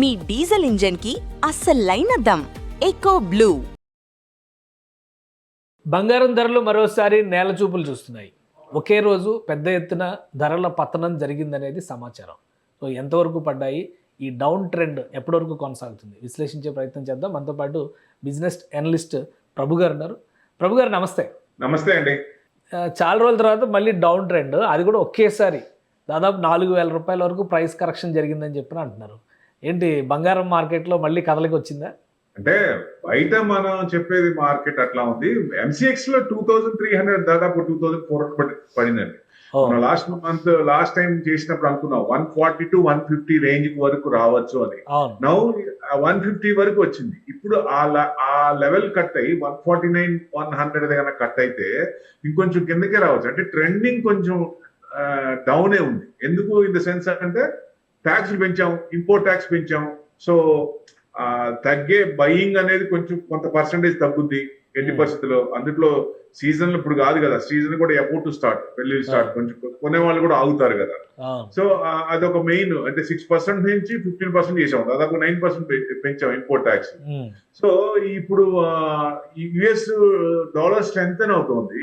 మీ diesel engine కి అస్సలైన dum echo blue. బంగారం ధరలు మరోసారి నేల చూపులు చూస్తున్నాయి. ఒకే రోజు పెద్ద ఎత్తున ధరల పతనం జరిగిందనేది సమాచారం. సో ఎంతవరకు పడ్డాయి, ఈ డౌన్ ట్రెండ్ ఎప్పటి వరకు కొనసాగుతుంది, విశ్లేషించే ప్రయత్నం చేద్దాం. మనతో పాటు బిజినెస్ అనలిస్ట్ ప్రభు గారు ఉన్నారు. ప్రభు గారు నమస్తే. నమస్తే అండి. చాలా రోజుల తర్వాత మళ్ళీ డౌన్ ట్రెండ్, అది కూడా ఒకేసారి దాదాపు 4,000 రూపాయల వరకు ప్రైస్ కరెక్షన్ జరిగిందని చెప్పి అంటున్నారు. ఏంటి బంగారం మార్కెట్లో మళ్ళీ కదలికి వచ్చిందా? అంటే బయట మనం చెప్పేది మార్కెట్ అట్లా ఉంది. ఎంసీఎక్స్ లో 2300 దాదాపు 2400 పడిందండి. లాస్ట్ టైం చేసినప్పుడు అనుకున్నాం 140 to 150 రేంజ్ వరకు రావచ్చు అని. నౌ 150 వరకు వచ్చింది. ఇప్పుడు ఆ లెవెల్ కట్ అయ్యి 149, 100 దగ్గర కట్ అయితే ఇంకొంచెం కిందకే రావచ్చు. అంటే ట్రెండింగ్ కొంచెం డౌనే ఉంది. ఎందుకు ఇన్ ద సెన్స్ అంటే ట్యాక్స్లు పెంచాం, ఇంపోర్ట్ ట్యాక్స్ పెంచాం. సో తగ్గే బయింగ్ అనేది కొంచెం కొంత పర్సంటేజ్ తగ్గుద్ది ఎట్టి పరిస్థితుల్లో. అందులో సీజన్ ఇప్పుడు కాదు కదా, సీజన్ కూడా అబౌట్ టు స్టార్ట్, పెళ్లి స్టార్ట్, కొంచెం కొనే వాళ్ళు కూడా ఆగుతారు కదా. సో అదొక మెయిన్. అంటే 6% నుంచి 15% చేసాం, దాదాపు 9% పెంచాం ఇంపోర్ట్ ట్యాక్స్. సో ఇప్పుడు యుఎస్ డాలర్ స్ట్రెంగ్ అవుతుంది.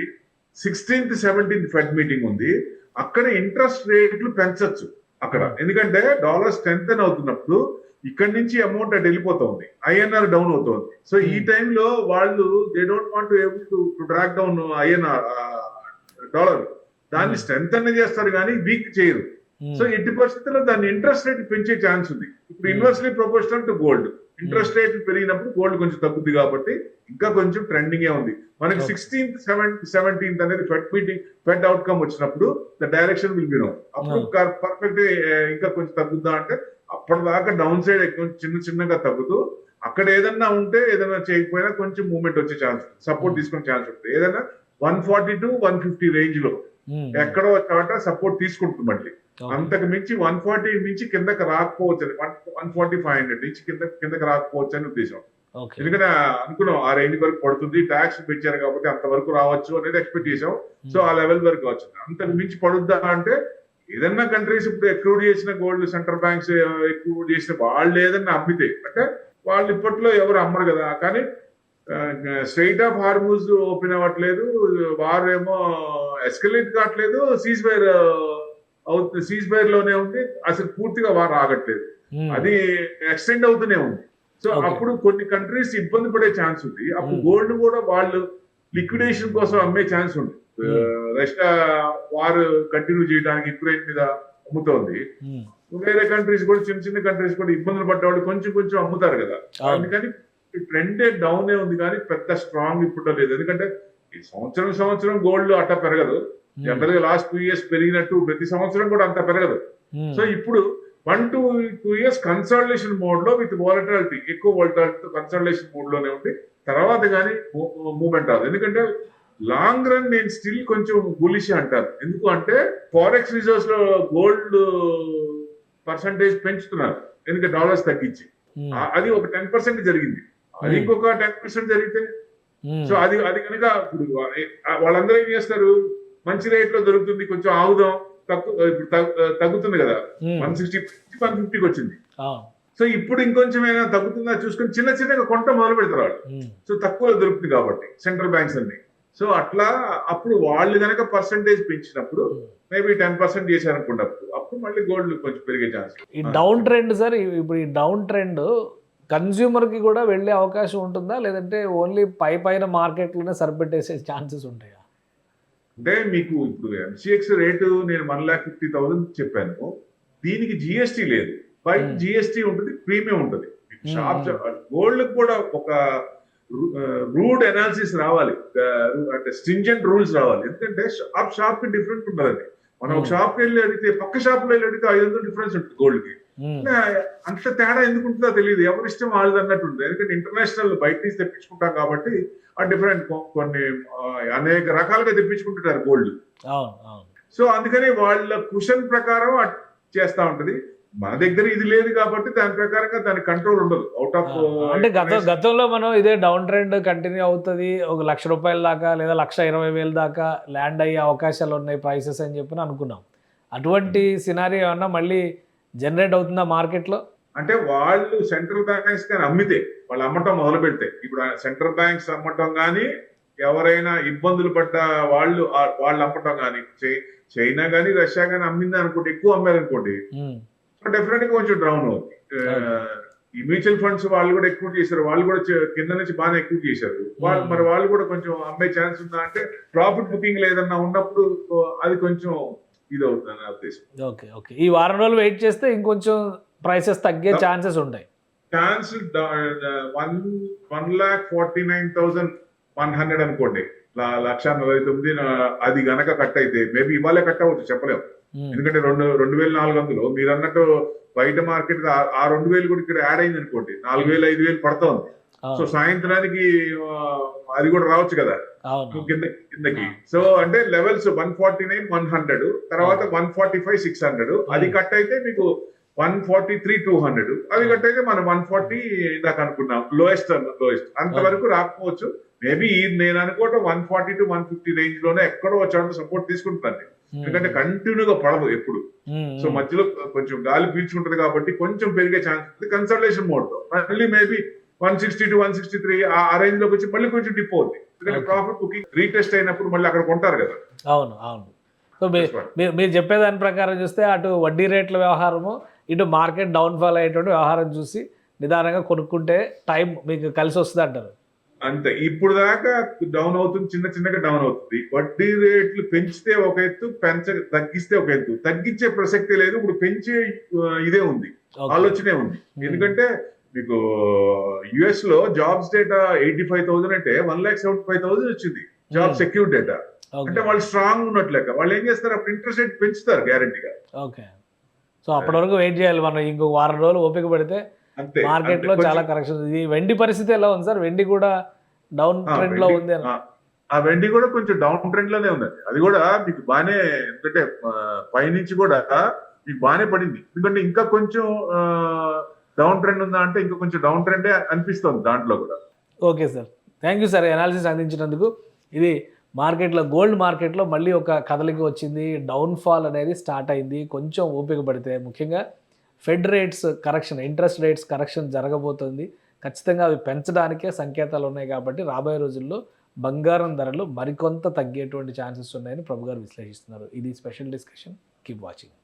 16th, 17th ఫెడ్ మీటింగ్ ఉంది. అక్కడ ఇంట్రెస్ట్ రేట్లు పెంచొచ్చు అక్కడ. ఎందుకంటే డాలర్ స్ట్రెంగ్ అవుతున్నప్పుడు ఇక్కడ నుంచి అమౌంట్ అటు వెళ్ళిపోతుంది, ఐఎన్ఆర్ డౌన్ అవుతుంది. సో ఈ టైంలో వాళ్ళు they don't want able to drag down INR dollar. దాన్ని స్ట్రెంగ్ అనే చేస్తారు కానీ వీక్ చేయరు. సో ఎట్టి పరిస్థితుల్లో దాన్ని ఇంట్రెస్ట్ రేట్ పెంచే ఛాన్స్ ఉంది. ఇప్పుడు inversely proportional to gold. Interest rate పెరిగినప్పుడు గోల్డ్ కొంచెం తగ్గుద్ది కాబట్టి ఇంకా కొంచెం ట్రెండింగ్ ఉంది. మనకి 16th, 17th అనేది ఫెడ్ అవుట్కమ్ వచ్చినప్పుడు the direction will be known. అప్పుడు పర్ఫెక్ట్ ఇంకా కొంచెం తగ్గుద్దా అంటే అప్పటిదాకా డౌన్ సైడ్ చిన్నగా తగ్గుతూ అక్కడ ఏదన్నా ఉంటే ఏదైనా చేయకపోయినా కొంచెం మూవ్మెంట్ వచ్చే ఛాన్స్, సపోర్ట్ తీసుకునే ఛాన్స్ ఉంటుంది. ఏదైనా 140 to 150 రేంజ్ లో ఎక్కడో చోట సపోర్ట్ తీసుకుంటుంది మళ్ళీ. అంతకు మించి 140 నుంచి కిందకి రాకపోవచ్చు అని, 140-500 నుంచి కిందకి రాకపోవచ్చు అని ఉద్దేశం. ఎందుకంటే అనుకున్నాం ఆ రేంజ్ వరకు పడుతుంది, ట్యాక్స్ పెంచారు కాబట్టి అంతవరకు రావచ్చు అనేది ఎక్స్పెక్ట్ చేసాం. సో ఆ లెవెల్ వరకు వచ్చింది. అంతకు మించి పడుద్దా అంటే ఏదన్నా కంట్రీస్ ఇప్పుడు ఎక్రూడ్ చేసిన గోల్డ్ సెంట్రల్ బ్యాంక్స్ ఎక్రూడ్ చేసిన వాళ్ళు ఏదన్నా అమ్మితే, అంటే వాళ్ళు ఇప్పట్లో ఎవరు అమ్మరు కదా. కానీ స్ట్రైట్ ఆఫ్ హార్మూజ్ ఓపెన్ అవ్వట్లేదు, వారు ఏమో ఎస్కలేట్ కావట్లేదు, సీజ్ ఫైర్ లోనే ఉంది, అసలు పూర్తిగా వారు ఆగట్లేదు, అది ఎక్స్టెండ్ అవుతూనే ఉంది. సో అప్పుడు కొన్ని కంట్రీస్ ఇబ్బంది పడే ఛాన్స్ ఉంది. అప్పుడు గోల్డ్ కూడా వాళ్ళు లిక్విడేషన్ కోసం అమ్మే ఛాన్స్ ఉంది. రష్యా వారు కంటిన్యూ చేయడానికి యుక్రెయిన్ మీద అమ్ముతోంది. వేరే కంట్రీస్ కూడా చిన్న కంట్రీస్ కూడా ఇబ్బందులు పడ్డవాళ్ళు కొంచెం అమ్ముతారు కదా. అందుకని ట్రెండ్ డౌనే ఉంది కానీ పెద్ద స్ట్రాంగ్ ఇప్పుడు లేదు. ఎందుకంటే ఈ సంవత్సరం గోల్డ్ అట్ట పెరగదు. జనరల్ గా లాస్ట్ 2 years పెరిగినట్టు ప్రతి సంవత్సరం కూడా అంత పెరగదు. సో ఇప్పుడు 1 to 2 years కన్సల్టేషన్ మోడ్ లో విత్ వాలటాలిటీ, ఎక్కువ వాలటాలిటీతో కన్సల్టేషన్ మోడ్ లోనే ఉంది. తర్వాత కానీ మూవ్మెంట్ రాదు. ఎందుకంటే లాంగ్ రన్ నేను స్టిల్ కొంచెం బులిష్ అంటాను. ఎందుకు అంటే ఫారెక్స్ రిజర్వ్స్ లో గోల్డ్ పర్సంటేజ్ పెంచుతున్నారు, ఎందుకంటే డాలర్స్ తగ్గించి. అది ఒక 10% జరిగింది, అది ఇంకొక 10% జరిగితే, సో అది కనుక ఇప్పుడు వాళ్ళందరూ ఏం చేస్తారు, మంచి రేట్ లో దొరుకుతుంది, కొంచెం ఆగుదాం, తగ్గుతుంది కదా, 160 నుంచి 150కి వచ్చింది. సో ఇప్పుడు ఇంకొంచెం ఏమైనా తగ్గుతుందా చూసుకొని చిన్నగా కొంట మొదలు పెడతారు వాళ్ళు. సో తక్కువ దొరుకుతుంది కాబట్టి సెంట్రల్ బ్యాంక్స్ అన్ని. సో అట్లా అప్పుడు వాళ్ళు కనుక పర్సంటేజ్ పెంచినప్పుడు మేబీ 10% చేశారనుకున్నప్పుడు అప్పుడు మళ్ళీ గోల్డ్ కొంచెం పెరిగే ఛాన్స్. ఈ డౌన్ ట్రెండ్ సార్, ఇప్పుడు ఈ డౌన్ ట్రెండ్ కన్స్యూమర్ కి కూడా వెళ్ళే అవకాశం ఉంటుందా, లేదంటే ఓన్లీ పైన మార్కెట్లోనే సరిపెట్టేసే ఛాన్సెస్ ఉంటాయా? అంటే మీకు ఇప్పుడు ఎంసీఎక్స్ రేటు నేను 1,50,000 చెప్పాను. దీనికి జిఎస్టీ లేదు, బయట జిఎస్టీ ఉంటుంది, ప్రీమియం ఉంటుంది. షాప్ గోల్డ్ కూడా ఒక రూట్ అనాలిసిస్ రావాలి, అంటే స్ట్రింజెంట్ రూల్స్ రావాలి. ఎందుకంటే షాప్ కి డిఫరెంట్ ఉంటుందండి. మనం ఒక షాప్ కి వెళ్ళి అడిగితే, పక్క షాప్ లో వెళ్ళి అడిగితే 500 డిఫరెన్స్ ఉంటుంది గోల్డ్ కి. అంత తేడా ఎందుకు ఉంటుందో తెలియదు, ఎవరి ఇష్టం వాళ్ళది అన్నట్టు ఉంటుంది. ఎందుకంటే ఇంటర్నేషనల్ బయట నుంచి తెప్పించుకుంటాం కాబట్టి ఆ డిఫరెంట్ కొన్ని అనేక రకాలుగా తెప్పించుకుంటుంటారు గోల్డ్. సో అందుకని వాళ్ళ కుషన్ ప్రకారం చేస్తా ఉంటది. మన దగ్గర ఇది లేదు కాబట్టి దాని ప్రకారంగా దాని కంట్రోల్ ఉండదు. అవుట్ ఆఫ్ అంటే గతంలో మనం ఇదే డౌన్ ట్రెండ్ కంటిన్యూ అవుతుంది, ఒక ₹1,00,000 దాకా లేదా ₹1,20,000 దాకా ల్యాండ్ అయ్యే అవకాశాలు ఉన్నాయి ప్రైసెస్ అని చెప్పి అనుకున్నాం. అటువంటి సినారియో ఏమన్నా మళ్ళీ జనరేట్ అవుతుందా మార్కెట్లో? అంటే వాళ్ళు సెంట్రల్ బ్యాంక్స్ కానీ అమ్మితే, వాళ్ళు అమ్మటం మొదలు పెడితే, ఇప్పుడు సెంట్రల్ బ్యాంక్స్ అమ్మటం కానీ, ఎవరైనా ఇబ్బందులు పడ్డ వాళ్ళు వాళ్ళు అమ్మటం కానీ, చైనా కానీ రష్యా కానీ అమ్మింది అనుకోండి, ఎక్కువ అమ్మారనుకోండి, డెఫినెట్ గా కొంచెం డౌన్ అవుతుంది. ఈ మ్యూచువల్ ఫండ్స్ వాళ్ళు కూడా ఎక్కువ చేశారు, వాళ్ళు కూడా కింద నుంచి బాగా ఎక్కువ చేశారు. మరి వాళ్ళు కూడా కొంచెం అమ్మే ఛాన్స్ ఉందా అంటే, ప్రాఫిట్ బుకింగ్ లేదన్నా ఉన్నప్పుడు అది కొంచెం ఇది అవుతుంది నా ఉద్దేశం. ఓకే ఓకే, ఈ వారం రోజులు వెయిట్ చేస్తే ఇంకొంచెం ప్రైసెస్ తగ్గే ఛాన్సెస్ ఉంటాయి. ఛాన్స్ 1,49,100 అనుకోండి, 1,49,000 అది గనక కట్ అయితే మేబీ ఇవాళే కట్ అవ్వచ్చు, చెప్పలేము. ఎందుకంటే 2,400 మీరు అన్నట్టు బయట మార్కెట్ ఆ 2,000 కూడా ఇక్కడ యాడ్ అయింది అనుకోండి, 4,000 5,000 పడుతుంది. సో సాయంత్రానికి అది కూడా రావచ్చు కదా కిందకి. సో అంటే లెవెల్స్ 149,100, తర్వాత 145,600, అది కట్ అయితే మీకు 143,200, అవి కట్ అయితే మనం 140 దాకా అనుకున్నాం లోయెస్ట్ అంతవరకు రాకపోవచ్చు. మేబీ నేను అనుకోవటం 140 to 150 రేంజ్ లోనే ఎక్కడో వచ్చాడు సపోర్ట్ తీసుకుంటాను, ఎందుకంటే కంటిన్యూగా పడదు ఎప్పుడు. సో మధ్యలో కొంచెం గాలి పీల్చుకుంటది కాబట్టి కొంచెం పెరిగే ఛాన్స్ ఉంది కన్సల్టేషన్ మోడ్ లో. మళ్ళీ మేబీ 160 to 163 ఆ రేంజ్ లోకి వచ్చి మళ్ళీ కొంచెం డిప్ అవుతుంది, ఎందుకంటే ప్రాఫిట్ బుకింగ్ రీటెస్ట్ అయినప్పుడు మళ్ళీ అక్కడ కొంటారు కదా. అవును అవును. సో మీరు చెప్పేదాని ప్రకారం చూస్తే అటు వడ్డీ రేట్ల వ్యవహారము, ఇటు మార్కెట్ డౌన్ఫాల్ అయ్యేటువంటి వ్యవహారం చూసి నిదానంగా కొనుక్కుంటే టైం మీకు కలిసి వస్తుంది అంటారు. అంతే, ఇప్పుడు దాకా డౌన్ అవుతుంది, చిన్నగా డౌన్ అవుతుంది. వడ్డీ రేట్లు పెంచితే ఒక ఎత్తు, తగ్గిస్తే ఒక ఎత్తు. తగ్గించే ప్రసక్తి లేదు, ఇప్పుడు పెంచే ఇదే ఉంది, ఆలోచనే ఉంది. ఎందుకంటే మీకు యుఎస్ లో జాబ్స్ డేటా 85,000 అంటే 1,75,000 వచ్చింది జాబ్ సెక్యూర్ డేటా. అంటే వాళ్ళు స్ట్రాంగ్ ఉన్నట్లేక వాళ్ళు ఏం చేస్తారు, అప్పుడు ఇంట్రెస్ట్ రేట్ పెంచుతారు గ్యారంటీగా. ఓకే, సో అప్పటి వరకు వెయిట్ చేయాలి మనం, ఇంకో వారం రోజులు ఓపిక పడితే. మార్కెట్ లో చాలా కరెక్షన్. ఈ వెండి పరిస్థితి ఎలా ఉంది సార్? వెండి కూడా డౌన్ ట్రెండ్ లో ఉంది. ఆ వెండి కూడా కొంచెం డౌన్ ట్రెండ్ లోనే ఉందండి. అది కూడా మీకు బాగానే, ఎందుకంటే పైనుంచి కూడా మీకు బాగానే పడింది. ఎందుకంటే ఇంకా కొంచెం డౌన్ ట్రెండ్ ఉందా అంటే ఇంకా కొంచెం డౌన్ ట్రెండే అనిపిస్తుంది దాంట్లో కూడా. Okay sir, thank you sir analysis అందించినందుకు. ఇది మార్కెట్లో, గోల్డ్ మార్కెట్లో మళ్ళీ ఒక కదలిక వచ్చింది, డౌన్ఫాల్ అనేది స్టార్ట్ అయింది. కొంచెం ఓపిక పడితే, ముఖ్యంగా fed rates correction, interest rates correction జరగబోతుంది. ఖచ్చితంగా అవి పెంచడానికే సంకేతాలు ఉన్నాయి కాబట్టి రాబోయే రోజుల్లో బంగారం ధరలు మరికొంత తగ్గేటువంటి ఛాన్సెస్ ఉన్నాయని ప్రభు గారు విశ్లేషిస్తున్నారు. ఇది స్పెషల్ డిస్కషన్. Keep watching.